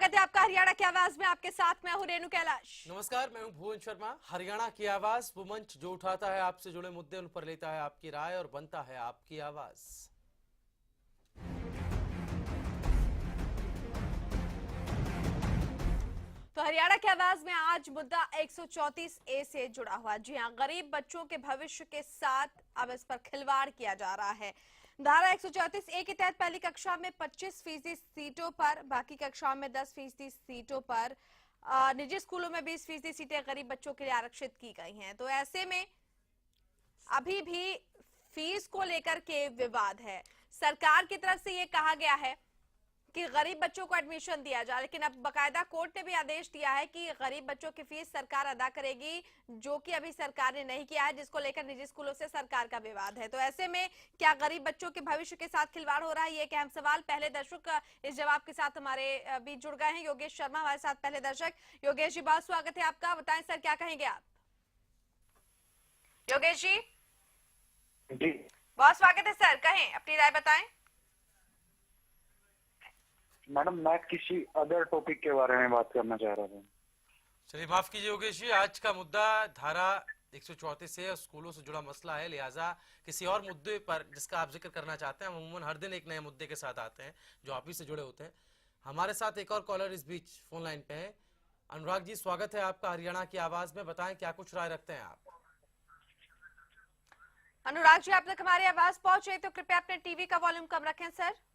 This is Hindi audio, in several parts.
स्वागत है आपका हरियाणा की आवाज में। आपके साथ मैं हूं रेणु कैलाश। नमस्कार, मैं हूं भुवन शर्मा। हरियाणा की आवाज, वो मंच जो उठाता है आपसे जुड़े मुद्दे, उन पर लेता है आपकी राय और बनता है आपकी आवाज। तो हरियाणा की आवाज में आज मुद्दा 134A से जुड़ा हुआ। जी हां, गरीब बच्चों के भविष्य के साथ अब इस पर खिलवाड़ किया जा रहा है। धारा 134A के तहत पहली कक्षा में 25% सीटों पर, बाकी कक्षाओं में 10% सीटों पर, निजी स्कूलों में 20% सीटें गरीब बच्चों के लिए आरक्षित की गई हैं। तो ऐसे में अभी भी फीस को लेकर के विवाद है। सरकार की तरफ से ये कहा गया है कि गरीब बच्चों को एडमिशन दिया जाए, लेकिन अब बकायदा कोर्ट ने भी आदेश दिया है कि गरीब बच्चों की फीस सरकार अदा करेगी, जो कि अभी सरकार ने नहीं किया है, जिसको लेकर निजी स्कूलों से सरकार का विवाद है। तो ऐसे में क्या गरीब बच्चों के भविष्य के साथ खिलवाड़ हो रहा है, ये एक अहम सवाल। पहले दर्शक इस जवाब के साथ हमारे बीच जुड़ गए हैं। योगेश शर्मा हमारे साथ पहले दर्शक। योगेश जी, बहुत स्वागत है आपका। बताएं सर, क्या कहेंगे आप? योगेश जी बहुत स्वागत है सर, कहें, अपनी राय बताएं। मैडम, मैं किसी अदर टॉपिक के बारे में बात करना चाह रहा था। चलिए, माफ कीजिए योगेश जी, आज का मुद्दा धारा 134 से स्कूलों से जुड़ा मसला है, लिहाजा किसी और मुद्दे पर जिसका आप जिक्र करना चाहते हैं। हम अमूमन हर दिन एक नए मुद्दे के साथ आते हैं जो आप ही से जुड़े होते हैं। हमारे साथ एक और कॉलर इस बीच फोन लाइन पे है। अनुराग जी, स्वागत है आपका हरियाणा की आवाज में। बताएं क्या कुछ राय रखते हैं आप? अनुराग जी, आप तक हमारी आवाज पहुंच रही तो कृपया अपने टीवी का वॉल्यूम कम रखें सर।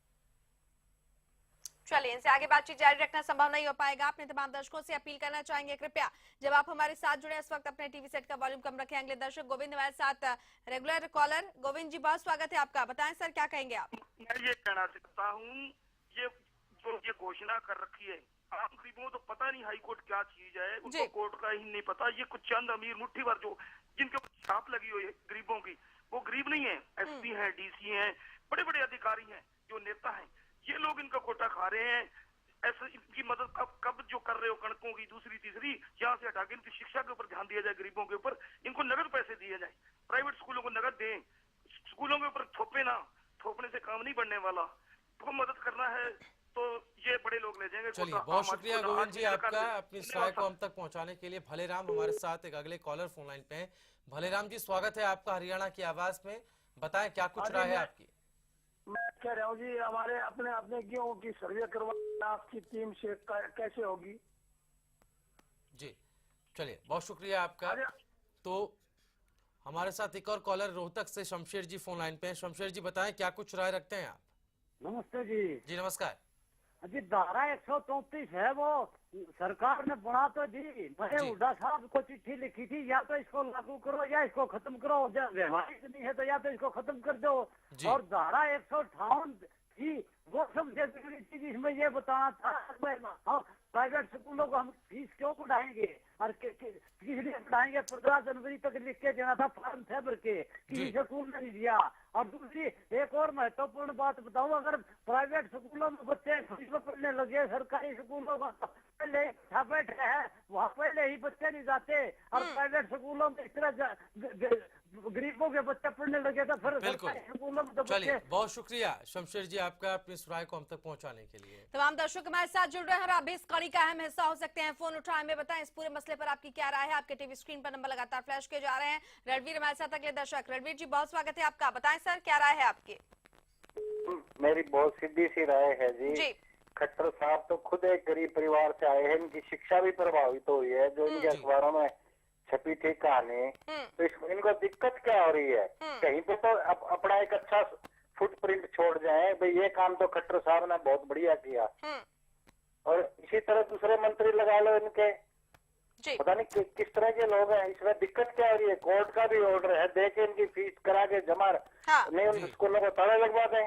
चलिए, इनसे आगे बातचीत जारी रखना संभव नहीं हो पाएगा। अपने तमाम दर्शकों से अपील करना चाहेंगे, कृपया जब आप हमारे साथ जुड़े इस वक्त अपने टीवी सेट का वॉल्यूम कम रखें। अगले दर्शक गोविंद हमारे साथ, रेगुलर कॉलर। गोविंद जी, बहुत स्वागत है आपका। बताएं सर, क्या कहेंगे आप? मैं ये कहना चाहता हूँ, ये घोषणा कर रखी है, आम गरीबों को तो पता नहीं हाई कोर्ट क्या चीज है, उनको कोर्ट का ही नहीं पता। ये कुछ चंद अमीर मुट्ठी भर जो जिनके ऊपर छाप लगी हुई है गरीबों की, वो गरीब नहीं है, एसपी हैं, डीसी हैं, बड़े बड़े अधिकारी हैं, जो नेता हैं, ये लोग इनका कोटा खा रहे हैं। ऐसे इनकी मदद कब जो कर रहे हो, कणकों की दूसरी तीसरी यहाँ से हटा के इनकी शिक्षा के ऊपर ध्यान दिया जाए, गरीबों के ऊपर इनको नगद पैसे दिए जाए, प्राइवेट स्कूलों को नगद दें, स्कूलों के ऊपर थोपे ना, थोपने से काम नहीं बढ़ने वाला। तो मदद करना है तो ये बड़े लोग ले जाएंगे। चलिए, बहुत शुक्रिया गोविंद जी आपका अपनी राय को हम तक पहुंचाने के लिए। भलेराम हमारे साथ एक अगले कॉलर फोन लाइन पे हैं। भलेराम जी, स्वागत है आपका हरियाणा की आवाज में। बताएं क्या कुछ राय है आपकी? मैं कह रहा हूँ जी, हमारे अपने क्यों की सर्वे करवाना आपकी टीम से कैसे होगी? जी चलिए, बहुत शुक्रिया आपका। तो हमारे साथ एक और कॉलर रोहतक से शमशेर जी फोन लाइन पे हैं। शमशेर जी, बताएं क्या कुछ राय रखते हैं आप? नमस्ते जी। जी नमस्कार जी, धारा 134 है, वो सरकार ने बना तो दी। मैंने हुड्डा साहब को चिट्ठी लिखी थी, या तो इसको लागू करो या इसको खत्म करो, व्यवहारिक नहीं है तो या तो इसको खत्म कर दो। और धारा 158 थी, वो सबसे बिगड़ी थी, जिसमें ये बताना था प्राइवेट स्कूलों को हम फीस क्यों बढ़ाएंगे और किस लिए बढ़ाएंगे। 15 जनवरी तक लिख के देना था फॉर्म थे भर के, किसी स्कूल ने नहीं दिया। और दूसरी एक और महत्वपूर्ण बात बताऊं, अगर प्राइवेट स्कूलों में बच्चे फीस में पढ़ने लगे, सरकारी स्कूलों में पहले बैठ है, वहाँ पहले ही बच्चे नहीं जाते, और प्राइवेट स्कूलों में इस तरह गरीबों के बच्चे पढ़ने लगे तो फिर स्कूलों में तो चलिए, बहुत शुक्रिया शमशेर जी आपका अपनी इस राय को हम तक पहुंचाने के लिए। तमाम दर्शक हमारे साथ जुड़ रहे हैं और आप भी इस कड़ी का अहम हिस्सा हो सकते हैं। फोन उठाएं, हमें बताएं इस पूरे मसले पर आपकी क्या राय है। आपके टीवी स्क्रीन पर नंबर लगातार फ्लैश किए जा रहे हैं। रणवीर हमारे साथ अगले दर्शक। रणवीर जी, बहुत स्वागत है आपका। बताएं सर, क्या राय है आपकी? मेरी बहुत सीधी सी राय है जी। खट्टर साहब तो खुद एक गरीब परिवार से आए हैं, इनकी शिक्षा भी प्रभावित हुई है, जो इनके अखबारों में छपी थी कहानी। तो इनको दिक्कत क्या हो रही है? कहीं पे तो अपना एक अच्छा फुटप्रिंट छोड़ जाए, भाई ये काम तो खट्टर साहब ने बहुत बढ़िया किया, और इसी तरह दूसरे मंत्री लगा लो इनके। पता नहीं किस तरह के लोग हैं, इसमें दिक्कत क्या हो रही है? कोर्ट का भी ऑर्डर है, दे के इनकी फीस करा के जमा नहीं, उन स्कूलों को ताले लगवा दें।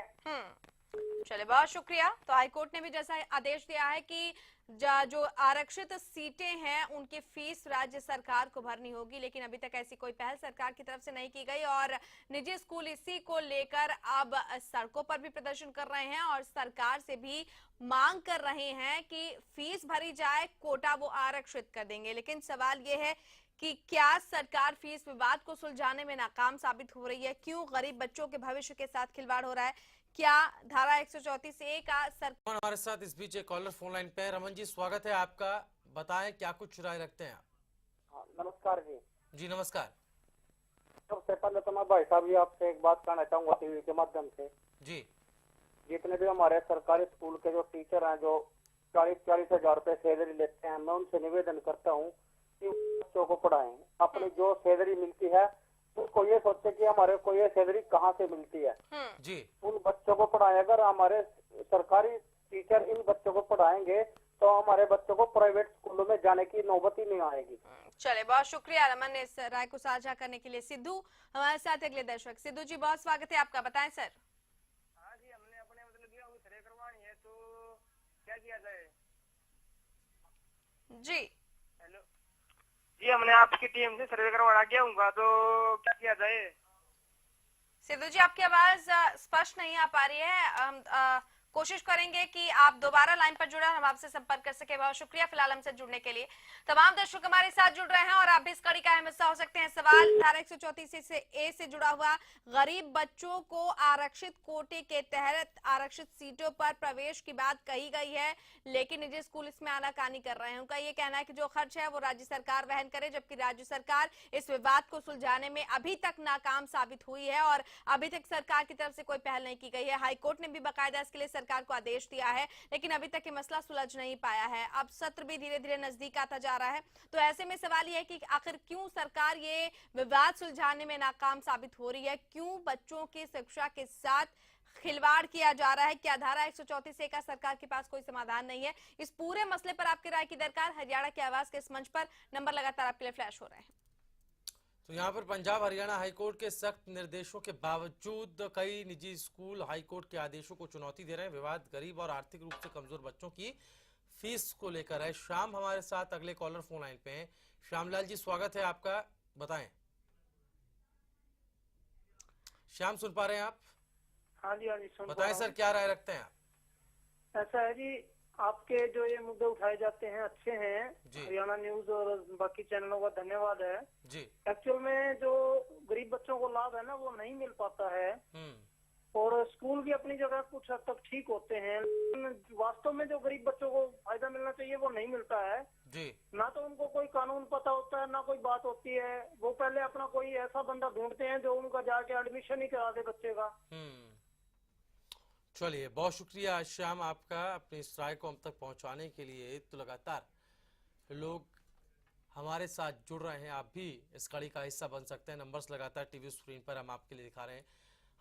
चलिए, बहुत शुक्रिया। तो हाईकोर्ट ने भी जैसा आदेश दिया है कि जो आरक्षित सीटें हैं उनकी फीस राज्य सरकार को भरनी होगी, लेकिन अभी तक ऐसी कोई पहल सरकार की तरफ से नहीं की गई और निजी स्कूल इसी को लेकर अब सड़कों पर भी प्रदर्शन कर रहे हैं और सरकार से भी मांग कर रहे हैं कि फीस भरी जाए, कोटा वो आरक्षित कर देंगे। लेकिन सवाल ये है कि क्या सरकार फीस विवाद को सुलझाने में नाकाम साबित हो रही है? क्यों गरीब बच्चों के भविष्य के साथ खिलवाड़ हो रहा है? क्या धारा 134A का सरकार। हमारे साथ इस बीच एक कॉलर फोन लाइन पे है। रमन जी, स्वागत है आपका, बताएं क्या कुछ राय रखते हैं आप। नमस्कार जी। जी नमस्कार। सबसे पहले तो मैं भाई साहब जी आपसे एक बात कहना चाहूंगा टीवी के माध्यम से। जी। जितने भी हमारे सरकारी स्कूल के जो टीचर हैं जो 40-40 हजार रुपए सैलरी लेते हैं, मैं उनसे निवेदन करता हूँ कि बच्चों को पढ़ाएं। अपनी जो सैलरी मिलती है उसको ये सोचे कि हमारे को ये सैलरी कहाँ से मिलती है। जी। उन बच्चों को पढ़ाएं। अगर हमारे सरकारी टीचर इन बच्चों को पढ़ाएंगे तो हमारे बच्चों को प्राइवेट स्कूलों में जाने की नौबत ही नहीं आएगी। चले, बहुत शुक्रिया रमन ने इस राय को साझा करने के लिए। सिद्धू हमारे साथ अगले दर्शक। सिद्धू जी, बहुत स्वागत है आपका, बताएं सर। हाँ जी, हमने अपने मतलब सर्वे करवानी है तो क्या किया जाए? जी हेलो जी, हमने आपकी टीम से सर्वे करवाना गया हूँ तो क्या किया जाए? सिद्धू जी, आपकी आवाज स्पष्ट नहीं आ पा रही है। हम कोशिश करेंगे कि आप दोबारा लाइन पर जुड़े, हम आपसे संपर्क कर सके। बहुत शुक्रिया फिलहाल हमसे जुड़ने के लिए। तमाम दर्शक हमारे साथ जुड़ रहे हैं और आप भी इस कड़ी का अहम हिस्सा हो सकते हैं। सवाल धारा 134A से जुड़ा हुआ, गरीब बच्चों को आरक्षित कोटे के तहत आरक्षित सीटों पर प्रवेश की बात कही गई है, लेकिन निजी स्कूल इसमें आनाकानी कर रहे हैं। उनका ये कहना है कि जो खर्च है वो राज्य सरकार वहन करे, जबकि राज्य सरकार इस विवाद को सुलझाने में अभी तक नाकाम साबित हुई है और अभी तक सरकार की तरफ से कोई पहल नहीं की गई है। हाईकोर्ट ने भी बाकायदा इसके लिए सरकार को आदेश दिया है, लेकिन अभी तक ये मसला सुलझ नहीं पाया है। अब सत्र भी धीरे धीरे नजदीक आता जा रहा है, तो ऐसे में सवाल ये है कि आखिर क्यों सरकार ये विवाद सुलझाने में नाकाम साबित हो रही है, क्यों बच्चों की शिक्षा के साथ खिलवाड़ किया जा रहा है। क्या धारा 134A का सरकार के पास कोई समाधान नहीं है? इस पूरे मसले पर आपकी राय की दरकार। हरियाणा की आवाज के इस मंच पर नंबर लगातार आपके लिए फ्लैश हो रहे हैं। तो यहाँ पर पंजाब हरियाणा हाईकोर्ट के सख्त निर्देशों के बावजूद कई निजी स्कूल हाईकोर्ट के आदेशों को चुनौती दे रहे हैं। विवाद गरीब और आर्थिक रूप से कमजोर बच्चों की फीस को लेकर है। श्याम हमारे साथ अगले कॉलर फोन लाइन पे हैं। श्यामलाल जी, स्वागत है आपका, बताएं। श्याम, सुन पा रहे हैं आप? हाँ जी, हाँ जी, सुन बताएं सर, क्या राय रखते हैं आप? ऐसा है जी, आपके जो ये मुद्दे उठाए जाते हैं अच्छे हैं। जी। हरियाणा न्यूज और बाकी चैनलों का धन्यवाद है। जी। एक्चुअल में जो गरीब बच्चों को लाभ है ना वो नहीं मिल पाता है, और स्कूल भी अपनी जगह कुछ हद तक ठीक होते हैं, लेकिन वास्तव में जो गरीब बच्चों को फायदा मिलना चाहिए वो नहीं मिलता है जी। ना। तो उनको कोई कानून पता होता है ना कोई बात होती है। वो पहले अपना कोई ऐसा बंदा ढूंढते हैं जो उनका जाके एडमिशन ही करा दे बच्चे का। चलिए, बहुत शुक्रिया श्याम आपका अपनी इस राय को हम तक पहुंचाने के लिए। तो लगातार लोग हमारे साथ जुड़ रहे हैं, आप भी इस कड़ी का हिस्सा बन सकते हैं। नंबर्स लगातार टीवी स्क्रीन पर हम आपके लिए दिखा रहे हैं।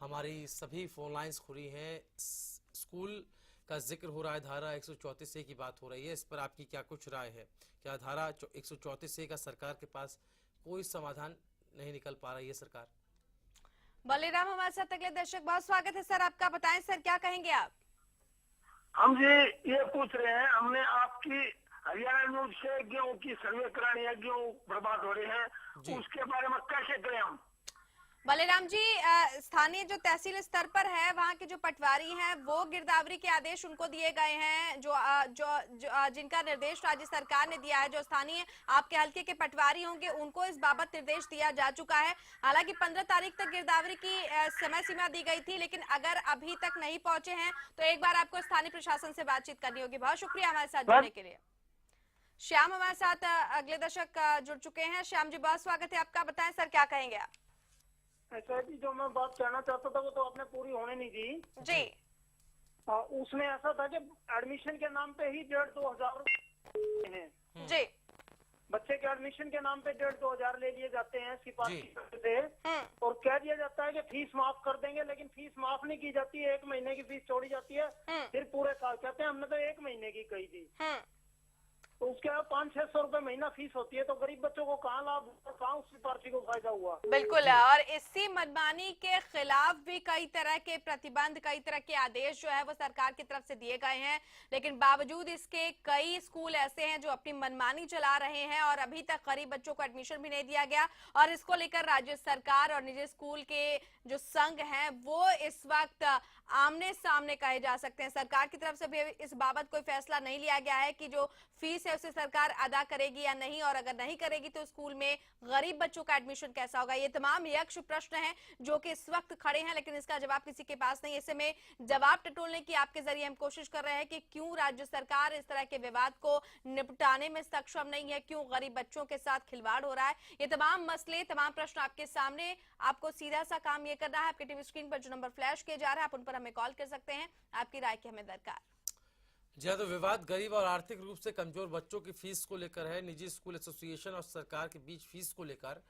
हमारी सभी फोन लाइन्स खुली हैं। स्कूल का जिक्र हो रहा है, धारा 134A की बात हो रही है, इस पर आपकी क्या कुछ राय है? क्या धारा 134A का सरकार के पास कोई समाधान नहीं निकल पा रही है सरकार? बलिराम हमारे साथ अगले दर्शक, बहुत स्वागत है सर आपका, बताएं सर क्या कहेंगे आप? हम जी ये पूछ रहे हैं, हमने आपकी हरियाणा न्यूज से गेहूं की सर्वे करानी है, गेहूं बर्बाद हो रहे हैं, उसके बारे में कैसे करें हम? बलिराम जी, स्थानीय जो तहसील स्तर पर है वहाँ के जो पटवारी हैं वो गिरदावरी के आदेश उनको दिए गए हैं, जिनका निर्देश राज्य सरकार ने दिया है। जो स्थानीय आपके हल्के के पटवारी होंगे उनको इस बाबत निर्देश दिया जा चुका है। हालांकि 15 तारीख तक गिरदावरी की समय सीमा दी गई थी, लेकिन अगर अभी तक नहीं पहुंचे हैं तो एक बार आपको स्थानीय प्रशासन से बातचीत करनी होगी। बहुत शुक्रिया हमारे साथ जुड़ने के लिए। श्याम हमारे साथ अगले दर्शक जुड़ चुके हैं। श्याम जी, बहुत स्वागत है आपका, बताएं सर क्या कहेंगे आप? ऐसा जी, जो मैं बात कहना चाहता था वो तो आपने पूरी होने नहीं दी जी। उसमें ऐसा था कि एडमिशन के नाम पे ही 1,500-2 हजार हैं जी। बच्चे के एडमिशन के नाम पे 1,500-2 हजार ले लिए जाते हैं सिपाही से, और कह दिया जाता है कि फीस माफ कर देंगे, लेकिन फीस माफ नहीं की जाती है। 1 महीने की फीस छोड़ी जाती है, फिर पूरे साल कहते हैं हमने तो 1 महीने की कही थी। तो उसके 500-600 रुपए महीना फीस होती है, तो गरीब बच्चों को कहाँ लाभ, कहाँ उस पार्टी को फायदा हुआ? बिल्कुल, और इसी मनमानी के खिलाफ भी कई तरह के प्रतिबंध, कई तरह के आदेश जो है वो सरकार की तरफ से दिए गए हैं, लेकिन बावजूद इसके कई स्कूल ऐसे हैं जो अपनी मनमानी चला रहे हैं और अभी तक गरीब बच्चों को एडमिशन भी नहीं दिया गया। और इसको लेकर राज्य सरकार और निजी स्कूल के जो संघ हैं वो इस वक्त आमने सामने कहे जा सकते हैं। सरकार की तरफ से भी इस बाबत कोई फैसला नहीं लिया गया है कि जो फीस है उसे सरकार अदा करेगी या नहीं, और अगर नहीं करेगी तो स्कूल में गरीब बच्चों का एडमिशन कैसा होगा। ये तमाम यक्ष प्रश्न हैं जो कि इस वक्त खड़े हैं, लेकिन इसका जवाब किसी के पास नहीं। ऐसे में जवाब टटोलने की आपके जरिए हम कोशिश कर रहे हैं कि क्यों राज्य सरकार इस तरह के विवाद को निपटाने में सक्षम नहीं है, क्यों गरीब बच्चों के साथ खिलवाड़ हो रहा है। ये तमाम मसले, तमाम प्रश्न आपके सामने। आपको सीधा सा काम ये करना है, आपके टीवी स्क्रीन पर जो नंबर फ्लैश किए जा रहे हैं आप उन पर हमें कॉल कर सकते हैं। आपकी राय की हमें दरकार। जी हाँ, तो विवाद गरीब और आर्थिक रूप से कमजोर बच्चों की फीस को लेकर है। निजी स्कूल एसोसिएशन और सरकार के बीच फीस को लेकर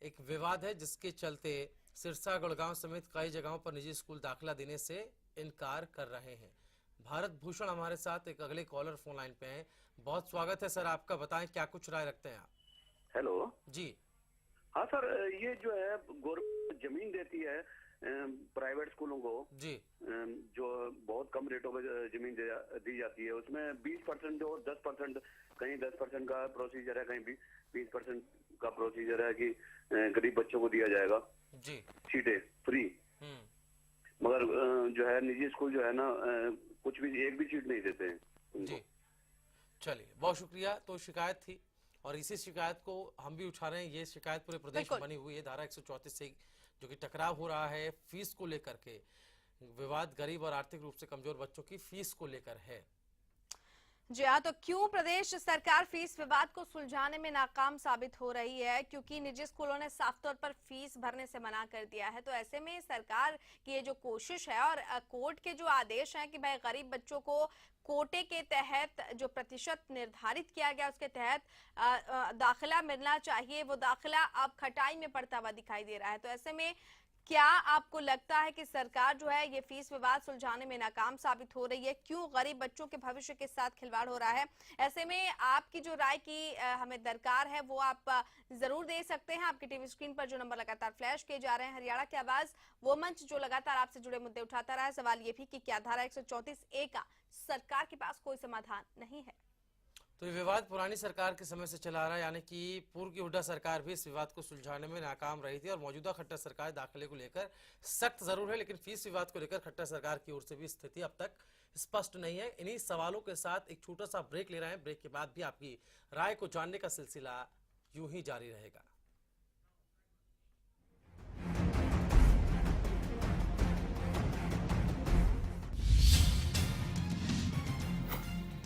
एक विवाद है, जिसके चलते सिरसा, गुड़गांव समेत कई जगहों पर निजी स्कूल दाखिला देने से इनकार कर रहे हैं। भारत भूषण हमारे साथ एक अगले कॉलर फोन लाइन पे हैं। बहुत स्वागत है सर आपका, बताएं क्या कुछ राय रखते हैं आप। हेलो जी। हाँ सर, ये जो है गवर्नमेंट जमीन देती है प्राइवेट स्कूलों को जी, जो बहुत कम रेटों पे जमीन दी जाती है, उसमें 20% और 10%, कहीं 10% का प्रोसीजर है, कहीं 20% का प्रोसीजर है कि गरीब बच्चों को दिया जाएगा जी सीटें फ्री। मगर जो है निजी स्कूल जो है ना, कुछ भी एक भी सीट नहीं देते हैं उनको। जी, चलिए बहुत शुक्रिया। तो शिकायत थी और इसी शिकायत को हम भी उठा रहे हैं। ये शिकायत पूरे प्रदेश में बनी हुई है। धारा 134 से जो कि टकराव हो रहा है फीस को लेकर के, विवाद गरीब और आर्थिक रूप से कमजोर बच्चों की फीस को लेकर है। जी हाँ, तो क्यों प्रदेश सरकार फीस विवाद को सुलझाने में नाकाम साबित हो रही है? क्योंकि निजी स्कूलों ने साफ तौर पर फीस भरने से मना कर दिया है। तो ऐसे में सरकार की ये जो कोशिश है और कोर्ट के जो आदेश हैं कि भाई गरीब बच्चों को कोटे के तहत जो प्रतिशत निर्धारित किया गया उसके तहत दाखिला मिलना चाहिए, वो दाखिला अब खटाई में पड़ता हुआ दिखाई दे रहा है। तो ऐसे में क्या आपको लगता है कि सरकार जो है ये फीस विवाद सुलझाने में नाकाम साबित हो रही है? क्यों गरीब बच्चों के भविष्य के साथ खिलवाड़ हो रहा है? ऐसे में आपकी जो राय की हमें दरकार है वो आप जरूर दे सकते हैं। आपकी टीवी स्क्रीन पर जो नंबर लगातार फ्लैश किए जा रहे हैं, हरियाणा की आवाज वो मंच जो लगातार आपसे जुड़े मुद्दे उठाता रहा है। सवाल ये भी कि क्या धारा 134A का सरकार के पास कोई समाधान नहीं है? तो ये विवाद पुरानी सरकार के समय से चला आ रहा है, यानी कि पूर्व की हुड्डा सरकार भी इस विवाद को सुलझाने में नाकाम रही थी और मौजूदा खट्टर सरकार दाखिले को लेकर सख्त जरूर है, लेकिन फीस विवाद को लेकर खट्टर सरकार की ओर से भी स्थिति अब तक स्पष्ट नहीं है। इन्हीं सवालों के साथ एक छोटा सा ब्रेक ले रहे हैं। ब्रेक के बाद भी आपकी राय को जानने का सिलसिला यूं ही जारी रहेगा।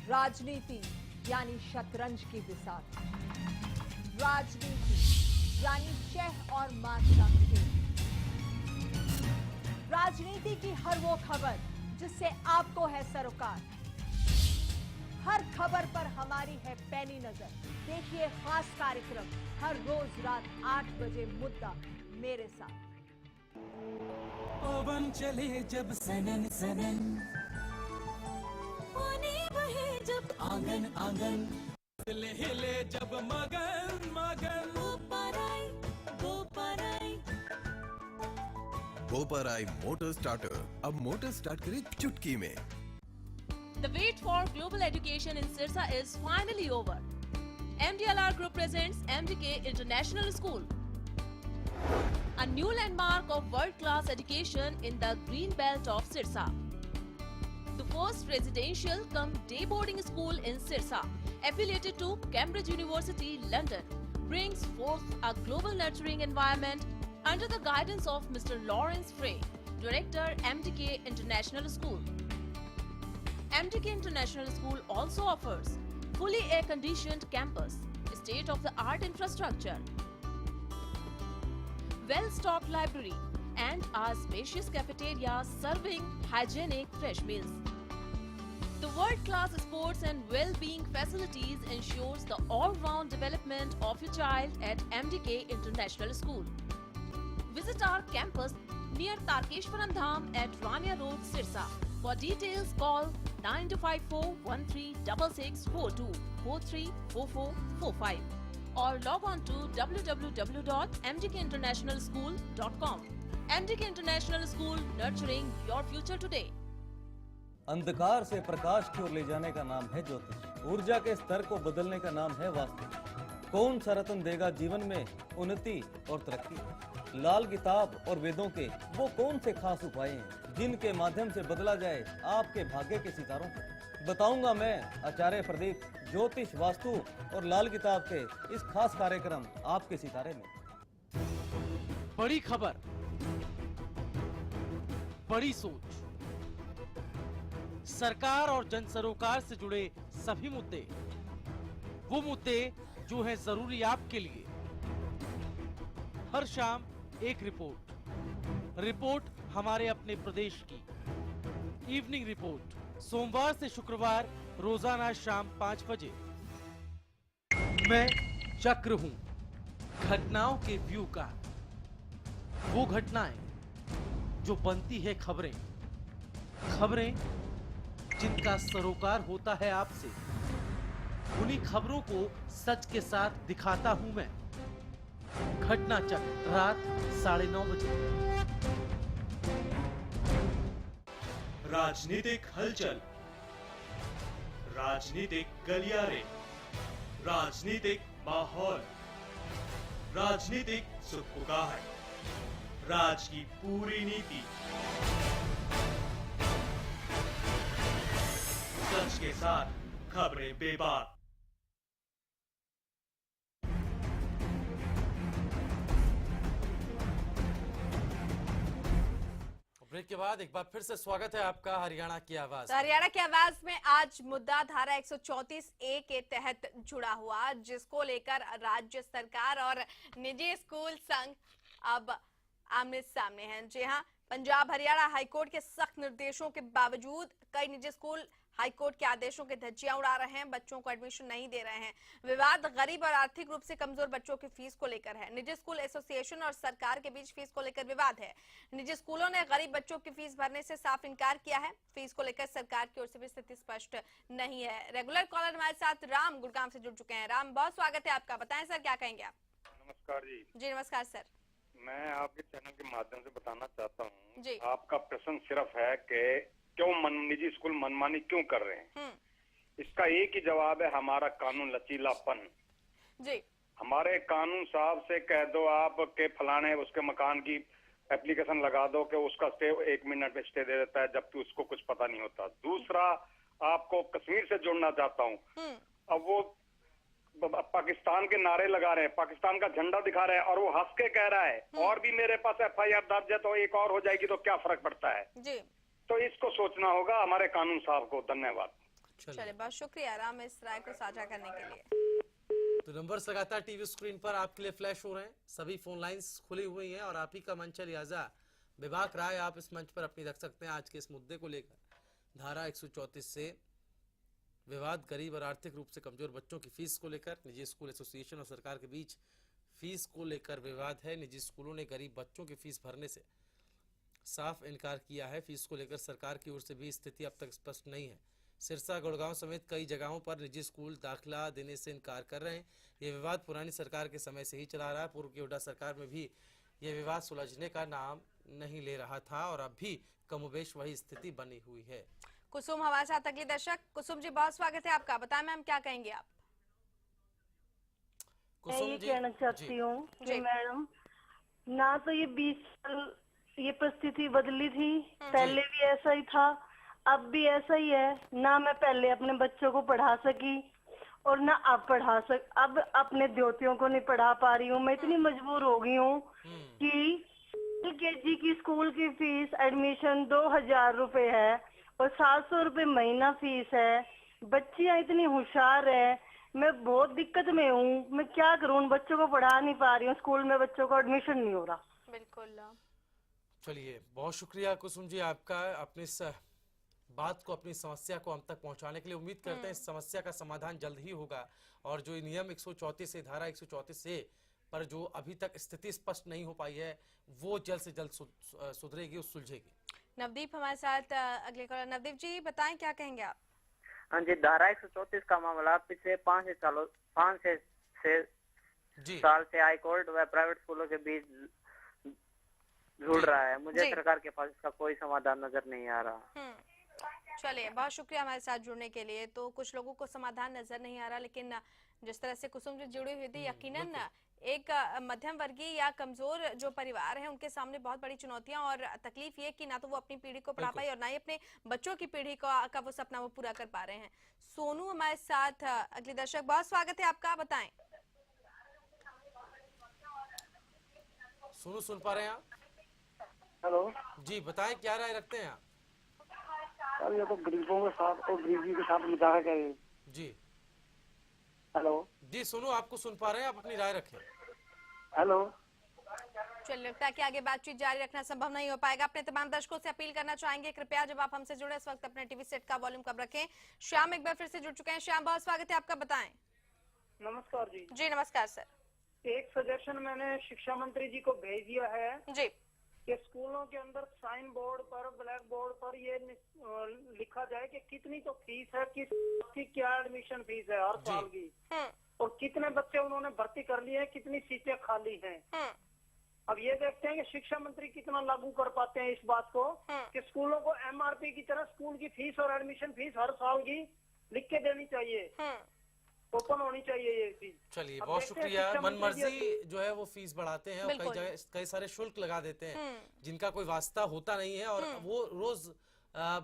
राजनीति यानी शतरंज की बिसात, राजनीति यानी शह और मात का खेल, राजनीति की हर वो खबर जिससे आपको है सरोकार, हर खबर पर हमारी है पैनी नजर। देखिए खास कार्यक्रम हर रोज रात 8 बजे मुद्दा मेरे साथ। पवन चले जब सनन सनन, जब आंगन आंगन, हिले हिले जब मगन मगन, बोपराई मोटर स्टार्टर अब मोटर स्टार्ट करे चुटकी में। The wait for global education in Sirsa is finally over. MDLR Group presents MDK International School, a new landmark of world-class education in the green belt of Sirsa. The first residential cum day boarding school in Sirsa, affiliated to Cambridge University, London, brings forth a global nurturing environment under the guidance of Mr. Lawrence Frey, Director, MDK International School. MDK International School also offers fully air-conditioned campus, state-of-the-art infrastructure, well-stocked library, and a spacious cafeteria serving hygienic fresh meals. The world-class sports and well-being facilities ensures the all-round development of your child at MDK International School. Visit our campus near Tarkeshwaram Dham at Rania Road, Sirsa. For details, call 9254136642 434445 or log on to www.mdkinternationalschool.com. MDK International School, nurturing your future today. अंधकार से प्रकाश की ओर ले जाने का नाम है ज्योतिष, ऊर्जा के स्तर को बदलने का नाम है वास्तु। कौन सा रत्न देगा जीवन में उन्नति और तरक्की? लाल किताब और वेदों के वो कौन से खास उपाय हैं जिनके माध्यम से बदला जाए आपके भाग्य के सितारों को। बताऊंगा मैं आचार्य प्रदीप ज्योतिष वास्तु और लाल किताब के इस खास कार्यक्रम आपके सितारे में। बड़ी खबर, बड़ी सोच, सरकार और जन सरोकार से जुड़े सभी मुद्दे, वो मुद्दे जो हैं जरूरी आपके लिए। हर शाम एक रिपोर्ट हमारे अपने प्रदेश की। इवनिंग रिपोर्ट सोमवार से शुक्रवार रोजाना शाम 5 बजे। मैं चक्र हूं घटनाओं के व्यू का। वो घटनाएं जो बनती है खबरें जिनका सरोकार होता है आपसे। उन्हीं खबरों को सच के साथ दिखाता हूं मैं। घटना चक्र रात 9:30 बजे। राजनीतिक हलचल, राजनीतिक गलियारे, राजनीतिक माहौल, राजनीतिक सुखपुकार, राज की पूरी नीति, सच के साथ खबरें बेबाक। ब्रेक के बाद एक बार फिर से स्वागत है आपका हरियाणा की आवाज। हरियाणा की आवाज में आज मुद्दा धारा 134A के तहत जुड़ा हुआ, जिसको लेकर राज्य सरकार और निजी स्कूल संघ अब आमने सामने हैं। जी हां, पंजाब हरियाणा हाईकोर्ट के सख्त निर्देशों के बावजूद कई निजी स्कूल हाईकोर्ट के आदेशों के धज्जियां उड़ा रहे हैं, बच्चों को एडमिशन नहीं दे रहे हैं। विवाद गरीब और आर्थिक रूप से कमजोर बच्चों की फीस को लेकर है। निजी स्कूल एसोसिएशन और सरकार के बीच फीस को लेकर विवाद है। निजी स्कूलों ने गरीब बच्चों की फीस भरने से साफ इनकार किया है। फीस को लेकर सरकार की ओर से भी स्थिति स्पष्ट नहीं है। रेगुलर कॉलर हमारे साथ राम गुड़गांव से जुड़ चुके हैं। राम, बहुत स्वागत है आपका। बताएं सर, क्या कहेंगे आप? नमस्कार जी। जी नमस्कार सर। मैं आपके चैनल के माध्यम से बताना चाहता हूँ जी। आपका प्रश्न सिर्फ है कि क्यों निजी स्कूल मनमानी क्यों कर रहे हैं। इसका एक ही जवाब है, हमारा कानून लचीलापन। जी। हमारे कानून साहब से कह दो आप के फलाने उसके मकान की एप्लीकेशन लगा दो कि उसका स्टे 1 मिनट में स्टे दे देता है, जबकि उसको कुछ पता नहीं होता। दूसरा, आपको कश्मीर से जोड़ना चाहता हूँ। अब वो पाकिस्तान के नारे लगा रहे हैं, पाकिस्तान का झंडा दिखा रहे हैं और वो हंस के कह रहा है और भी मेरे पास FIR दर्ज है तो एक और हो जाएगी, तो क्या फर्क पड़ता है। जी। तो इसको सोचना होगा हमारे कानून साहब को। धन्यवाद। चलिए, बहुत शुक्रिया राम इस राय को साझा करने के लिए। तो नंबर्स लगातार टीवी स्क्रीन पर आपके लिए फ्लैश हो रहे हैं। सभी फोन लाइंस खुली हुई हैं और आप ही का मंच है, लिहाजा बेबाक राय आप इस मंच पर अपनी रख सकते हैं। आज के इस मुद्दे को लेकर धारा 134 से विवाद, गरीब और आर्थिक रूप से कमजोर बच्चों की फीस को लेकर निजी स्कूल एसोसिएशन और सरकार के बीच फीस को लेकर विवाद है। निजी स्कूलों ने गरीब बच्चों की फीस भरने से साफ इनकार किया है। फीस को लेकर सरकार की ओर से भी स्थिति अब तक स्पष्ट नहीं है। सिरसा, गुड़गांव समेत कई जगहों पर निजी स्कूल दाखिला देने से इनकार कर रहे हैं। ये विवाद पुरानी सरकार के समय से ही चला रहा है। पूर्व की हुड्डा सरकार में भी ये विवाद सुलझने का नाम नहीं ले रहा था और अब भी कमोबेश वही स्थिति बनी हुई है। कुसुम हमारे साथ अगली दर्शक। कुसुम जी, बहुत स्वागत है आपका। बताएं मैम, क्या कहेंगे आप? मैं ये कहना चाहती हूँ कि मैडम, ना तो ये 20 साल ये परिस्थिति बदली थी, पहले भी ऐसा ही था, अब भी ऐसा ही है। ना मैं पहले अपने बच्चों को पढ़ा सकी और ना अब अब अपने द्योतियों को नहीं पढ़ा पा रही हूँ। मैं इतनी मजबूर हो गई हूँ कि LKG की स्कूल की फीस एडमिशन 2000 रुपए है और 700 रुपए महीना फीस है। बच्चियां इतनी होशियार है, मैं बहुत दिक्कत में हूँ। मैं क्या करूँ, बच्चों को पढ़ा नहीं पा रही हूँ, स्कूल में बच्चों का एडमिशन नहीं हो रहा। बिल्कुल। चलिए, बहुत शुक्रिया कुसुम जी आपका अपनी इस बात को, अपनी समस्या को हम तक पहुंचाने के लिए। उम्मीद करते हैं इस समस्या का समाधान जल्द ही होगा और जो नियम 134 से धारा 134 से पर जो अभी तक स्थिति स्पष्ट नहीं हो पाई है वो जल्द से जल्द सुधरेगी और सुलझेगी। नवदीप हमारे साथ अगले कॉलर। नवदीप जी, बताएं क्या कहेंगे आप? हाँ जी, धारा 134 का मामला पिछले 5 साल से हाई कोर्ट व प्राइवेट स्कूलों के बीच जुड़ रहा है। मुझे सरकार के पास इसका कोई समाधान नजर नहीं आ रहा। चलिए, बहुत शुक्रिया हमारे साथ जुड़ने के लिए। तो कुछ लोगों को समाधान नजर नहीं आ रहा, लेकिन जिस तरह से कुसुम जी जुड़ी हुई थी, यकीनन एक मध्यम वर्गीय या कमजोर जो परिवार है उनके सामने बहुत बड़ी चुनौतियां और तकलीफ ये कि ना तो वो अपनी पीढ़ी को पढ़ा पाए और ना ही अपने बच्चों की पीढ़ी का वो सपना वो पूरा कर पा रहे हैं। सोनू हमारे साथ अगले दर्शक, बहुत स्वागत है आपका, बताएं। सोनू सुन पा रहे हैं आप? हेलो जी बताएं, क्या राय रखते हैं आप? अब ये तो गरीबों के साथ और गरीबी के साथ मजाक है। जी हेलो जी सोनू, आपको सुन पा रहे हैं, आप अपनी राय रखें। हेलो चलिए, लगता है कि आगे बातचीत जारी रखना संभव नहीं हो पाएगा। अपने तमाम दर्शकों से अपील करना चाहेंगे, कृपया जब आप हमसे जुड़े इस वक्त अपने टीवी सेट का वॉल्यूम कम रखें। श्याम एक बार फिर से जुड़ चुके हैं। श्याम, बहुत स्वागत है आपका, बताएं। नमस्कार जी। जी नमस्कार सर। एक सजेशन मैंने शिक्षा मंत्री जी को भेज दिया है जी कि स्कूलों के अंदर साइन बोर्ड पर, ब्लैक बोर्ड पर ये लिखा जाए कि कितनी तो फीस है, किसकी क्या एडमिशन फीस है हर साल की, और कितने बच्चे उन्होंने भर्ती कर लिए हैं, कितनी सीटें खाली हैं। अब ये देखते हैं कि शिक्षा मंत्री कितना लागू कर पाते हैं इस बात को कि स्कूलों को MRP की तरह स्कूल की फीस और एडमिशन फीस हर साल की लिख के देनी चाहिए, ओपन होनी चाहिए ये चीज। चलिए, बहुत शुक्रिया। मनमर्जी जो है वो फीस बढ़ाते हैं और कई जगह कई सारे शुल्क लगा देते हैं जिनका कोई वास्ता होता नहीं है और वो रोज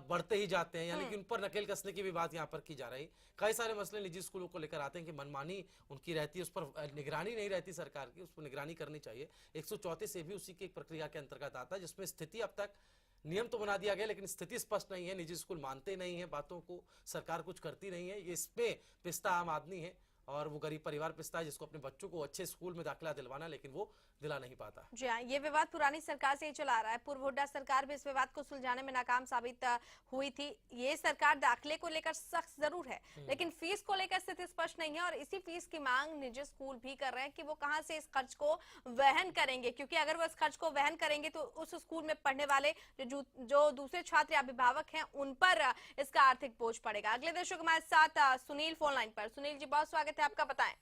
बढ़ते ही जाते हैं, यानी कि उन पर नकेल कसने की भी बात यहाँ पर की जा रही। कई सारे मसले निजी स्कूलों को लेकर आते हैं कि मनमानी उनकी रहती है, उस पर निगरानी नहीं रहती सरकार की, उस पर निगरानी करनी चाहिए। 134 भी उसी की एक प्रक्रिया के अंतर्गत आता है जिसमें स्थिति अब तक नियम तो बना दिया गया लेकिन स्थिति स्पष्ट नहीं है। निजी स्कूल मानते नहीं है बातों को, सरकार कुछ करती नहीं है। ये इसमें पिसता आम आदमी है और वो गरीब परिवार पिसता है जिसको अपने बच्चों को अच्छे स्कूल में दाखिला दिलवाना, लेकिन वो दिला नहीं पाता। जी हाँ, ये विवाद पुरानी सरकार से ही चला आ रहा है। पूर्व हुड्डा सरकार भी इस विवाद को सुलझाने में नाकाम साबित हुई थी। ये सरकार दाखिले को लेकर सख्त जरूर है लेकिन फीस को लेकर स्थिति स्पष्ट नहीं है और इसी फीस की मांग निजी स्कूल भी कर रहे हैं कि वो कहां से इस खर्च को वहन करेंगे, क्योंकि अगर वो इस खर्च को वहन करेंगे तो उस स्कूल में पढ़ने वाले जो दूसरे छात्र या अभिभावक हैं उन पर इसका आर्थिक बोझ पड़ेगा। अगले दर्शक हमारे साथ सुनील फोन लाइन पर। सुनील जी, बहुत स्वागत है आपका, बताएं।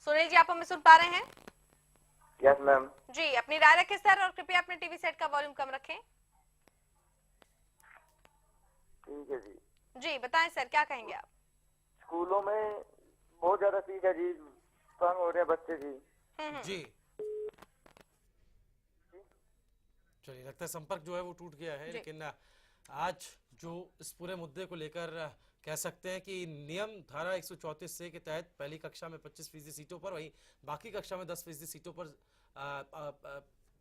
सुनील जी, आप हमें सुन पा रहे हैं? Yes ma'am. जी, अपनी राय रखें सर और कृपया अपने टीवी सेट का वॉल्यूम कम रखें। ठीक है जी। जी बताएं सर, क्या कहेंगे आप? स्कूलों में बहुत ज्यादा फीस है जी, तंग हो रहे हैं बच्चे जी। जी चलिए, लगता है संपर्क जो है वो टूट गया है, लेकिन आज जो इस पूरे मुद्दे को लेकर कह सकते हैं कि नियम धारा 134 से के तहत पहली कक्षा में 25% सीटों पर, वहीं बाकी कक्षा में 10% सीटों पर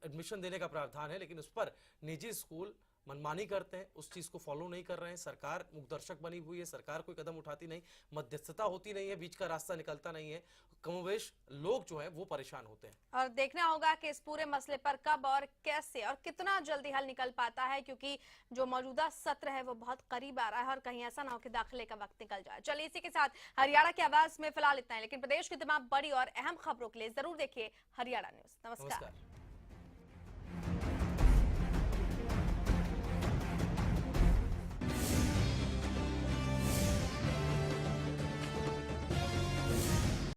एडमिशन देने का प्रावधान है, लेकिन उस पर निजी स्कूल मनमानी करते हैं, उस चीज को फॉलो नहीं कर रहे हैं। सरकार मुखदर्शक बनी हुई है, सरकार कोई कदम उठाती नहीं, मध्यस्थता होती नहीं है, बीच का रास्ता निकलता नहीं है, कमोवेश लोग जो है वो परेशान होते हैं। और देखना होगा कि इस पूरे मसले पर कब और कैसे और कितना जल्दी हल निकल पाता है, क्योंकि जो मौजूदा सत्र है वो बहुत करीब आ रहा है और कहीं ऐसा ना हो कि दाखिले का वक्त निकल जाए। चलिए, इसी के साथ हरियाणा की आवाज में फिलहाल इतना है, लेकिन प्रदेश की तमाम बड़ी और अहम खबरों के लिए जरूर देखिए हरियाणा न्यूज। नमस्कार।